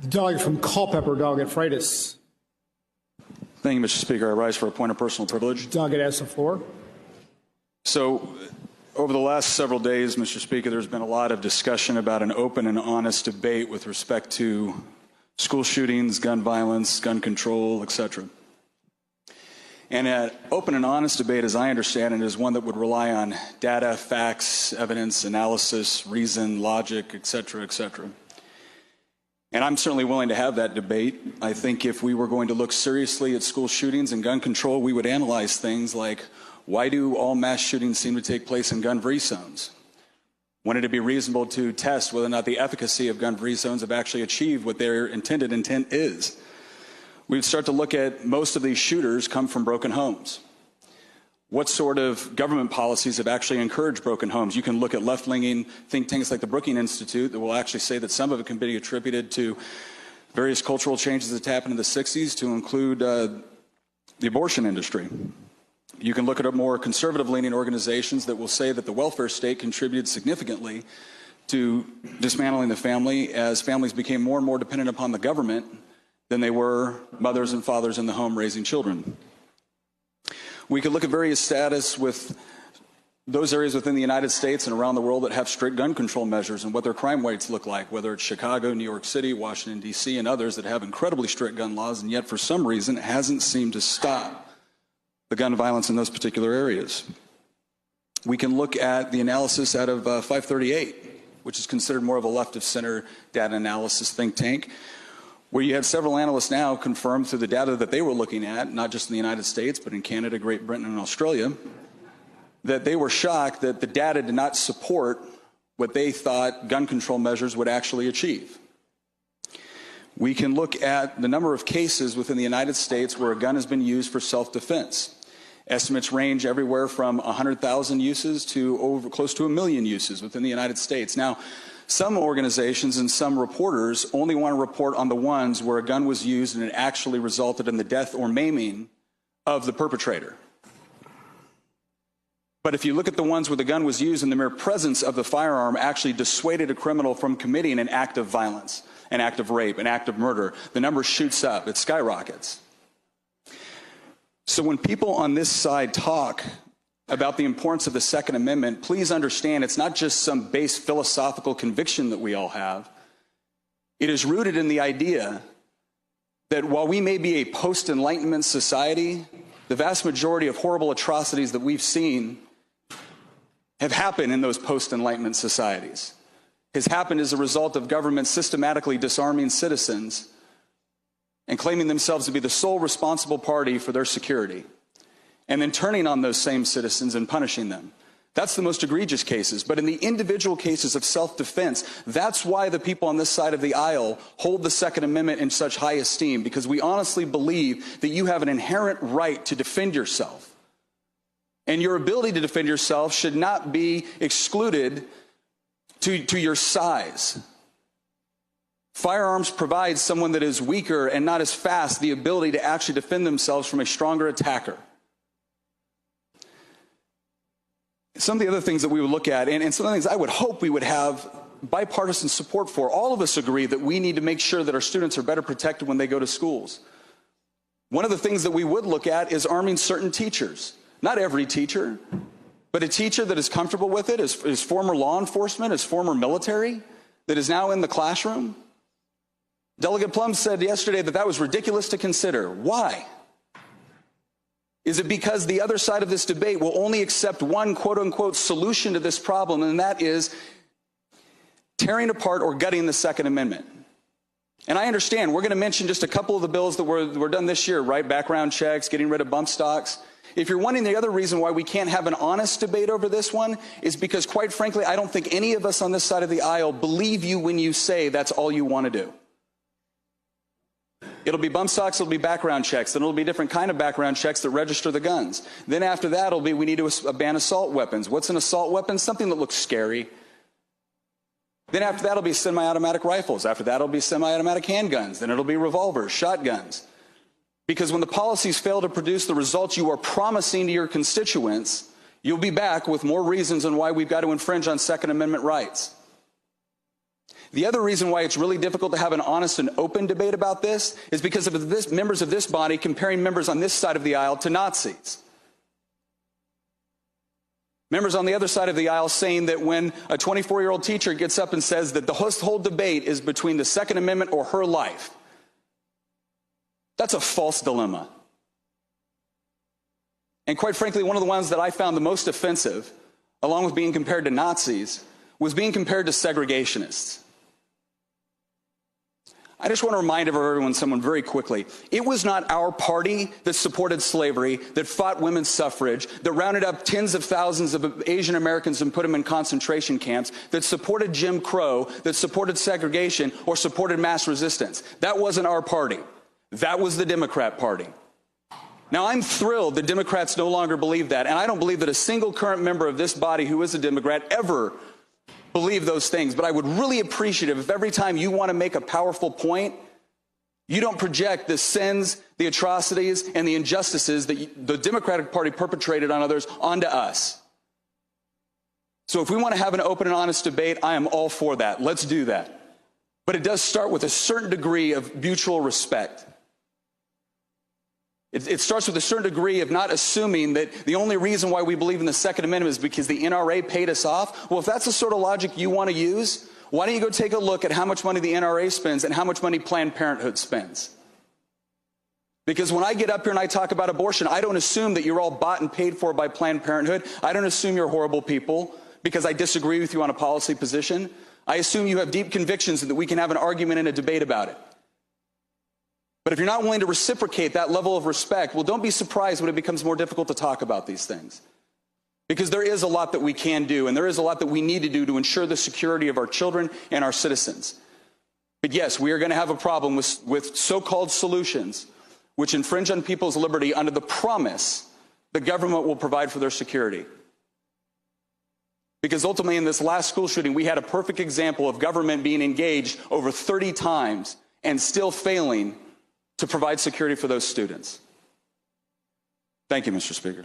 Delegate from Culpeper, Delegate Freitas. Thank you, Mr. Speaker. I rise for a point of personal privilege. Delegate has the floor. So, over the last several days, Mr. Speaker, there's been a lot of discussion about an open and honest debate with respect to school shootings, gun violence, gun control, etc. And an open and honest debate, as I understand it, is one that would rely on data, facts, evidence, analysis, reason, logic, etc., etc. And I'm certainly willing to have that debate. I think if we were going to look seriously at school shootings and gun control, we would analyze things like, why do all mass shootings seem to take place in gun-free zones? Wouldn't it be reasonable to test whether or not the efficacy of gun-free zones have actually achieved what their intended intent is? We'd start to look at most of these shooters come from broken homes. What sort of government policies have actually encouraged broken homes? You can look at left-leaning think tanks like the Brookings Institute that will actually say that some of it can be attributed to various cultural changes that happened in the 60s, to include the abortion industry. You can look at more conservative-leaning organizations that will say that the welfare state contributed significantly to dismantling the family as families became more and more dependent upon the government than they were mothers and fathers in the home raising children. We could look at various status with those areas within the United States and around the world that have strict gun control measures and what their crime rates look like, whether it's Chicago, New York City, Washington, D.C., and others that have incredibly strict gun laws, and yet for some reason it hasn't seemed to stop the gun violence in those particular areas. We can look at the analysis out of 538, which is considered more of a left-of-center data analysis think tank, where you have several analysts now confirm through the data that they were looking at, not just in the United States, but in Canada, Great Britain, and Australia, that they were shocked that the data did not support what they thought gun control measures would actually achieve. We can look at the number of cases within the United States where a gun has been used for self-defense. Estimates range everywhere from 100,000 uses to close to 1 million uses within the United States. Now, some organizations and some reporters only want to report on the ones where a gun was used and it actually resulted in the death or maiming of the perpetrator. But if you look at the ones where the gun was used and the mere presence of the firearm actually dissuaded a criminal from committing an act of violence, an act of rape, an act of murder, the number shoots up, it skyrockets. So when people on this side talk about the importance of the Second Amendment, please understand it's not just some base philosophical conviction that we all have. It is rooted in the idea that while we may be a post-Enlightenment society, the vast majority of horrible atrocities that we've seen have happened in those post-Enlightenment societies. Has happened as a result of government systematically disarming citizens and claiming themselves to be the sole responsible party for their security, and then turning on those same citizens and punishing them. That's the most egregious cases. But in the individual cases of self-defense, that's why the people on this side of the aisle hold the Second Amendment in such high esteem, because we honestly believe that you have an inherent right to defend yourself. And your ability to defend yourself should not be excluded to your size. Firearms provide someone that is weaker and not as fast the ability to actually defend themselves from a stronger attacker. Some of the other things that we would look at, and some of the things I would hope we would have bipartisan support for. All of us agree that we need to make sure that our students are better protected when they go to schools. One of the things that we would look at is arming certain teachers. Not every teacher, but a teacher that is comfortable with it, is former law enforcement, is former military, that is now in the classroom. Delegate Plum said yesterday that that was ridiculous to consider. Why? Is it because the other side of this debate will only accept one quote-unquote solution to this problem, and that is tearing apart or gutting the Second Amendment? And I understand, we're going to mention just a couple of the bills that were done this year, right? Background checks, getting rid of bump stocks. If you're wondering the other reason why we can't have an honest debate over this one is because, quite frankly, I don't think any of us on this side of the aisle believe you when you say that's all you want to do. It'll be bump stocks, it'll be background checks, then it'll be different kind of background checks that register the guns. Then after that, it'll be we need to ban assault weapons. What's an assault weapon? Something that looks scary. Then after that, it'll be semi-automatic rifles. After that, it'll be semi-automatic handguns. Then it'll be revolvers, shotguns. Because when the policies fail to produce the results you are promising to your constituents, you'll be back with more reasons on why we've got to infringe on Second Amendment rights. The other reason why it's really difficult to have an honest and open debate about this is because of this, members of this body comparing members on this side of the aisle to Nazis. Members on the other side of the aisle saying that when a 24-year-old teacher gets up and says that the whole debate is between the Second Amendment or her life, that's a false dilemma. And quite frankly, one of the ones that I found the most offensive, along with being compared to Nazis, was being compared to segregationists. I just want to remind everyone someone very quickly. It was not our party that supported slavery, that fought women's suffrage, that rounded up tens of thousands of Asian Americans and put them in concentration camps, that supported Jim Crow, that supported segregation, or supported mass resistance. That wasn't our party. That was the Democrat Party. Now, I'm thrilled that Democrats no longer believe that, and I don't believe that a single current member of this body who is a Democrat ever believe those things, but I would really appreciate it if every time you want to make a powerful point, you don't project the sins, the atrocities, and the injustices that the Democratic Party perpetrated on others onto us. So if we want to have an open and honest debate, I am all for that. Let's do that. But it does start with a certain degree of mutual respect. It starts with a certain degree of not assuming that the only reason why we believe in the Second Amendment is because the NRA paid us off. Well, if that's the sort of logic you want to use, why don't you go take a look at how much money the NRA spends and how much money Planned Parenthood spends? Because when I get up here and I talk about abortion, I don't assume that you're all bought and paid for by Planned Parenthood. I don't assume you're horrible people because I disagree with you on a policy position. I assume you have deep convictions and that we can have an argument and a debate about it. But if you're not willing to reciprocate that level of respect, well, don't be surprised when it becomes more difficult to talk about these things. Because there is a lot that we can do, and there is a lot that we need to do to ensure the security of our children and our citizens. But yes, we are going to have a problem with so-called solutions which infringe on people's liberty under the promise the government will provide for their security. Because ultimately in this last school shooting, we had a perfect example of government being engaged over 30 times and still failing to provide security for those students. Thank you, Mr. Speaker.